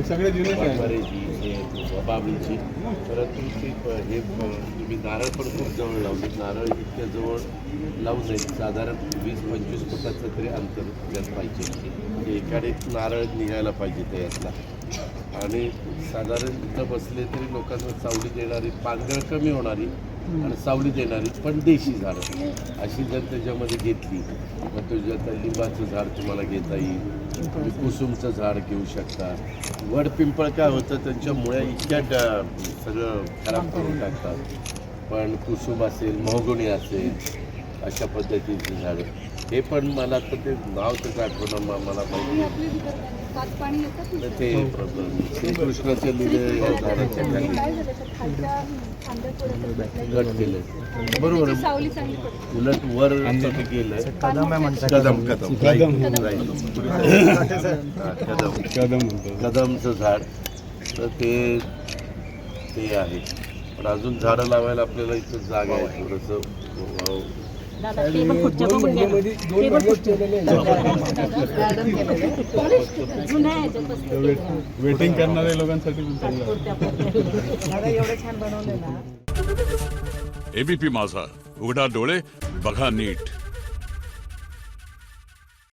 सगळे बाबळीची. परंतु हे तुम्ही नारळ पण खूप जवळ लावले. नारळ इतक्या जवळ लावू नये. साधारण 20-25 फुटाचं तरी अंतर त्यात पाहिजे. म्हणजे एकाने नारळ निघायला पाहिजे त्यातला. आणि साधारण इथं बसले तरी लोकांना सावली देणारी, पानगळ कमी होणारी आणि सावली देणारी पण देशी झाडं अशी जर त्याच्यामध्ये घेतली, मग तुझ्या लिंबाचं झाड तुम्हाला घेता येईल, तुम्ही कुसुमचं झाड घेऊ शकता. वड पिंपळ काय होतं, त्यांच्या मुळ्या इतक्या सगळं खराब करून टाकतात. पण कुसुम असेल, महोगणी असेल, अशा पद्धतीची झाडं हे पण मला तर ते नाव तर आठवणं मला माहिती ते कृष्णाच्या लिले झाडाच्या गट केलं बरोबर. उलट वर गेलं कदमचं झाड तर ते आहे. पण अजून झाडं लावायला आपल्याला इथं जागा आहे. थोडंसं वेटिंग करणाऱ्या लोकांसाठी एबीपी माझा, उघडा डोळे बघा नीट.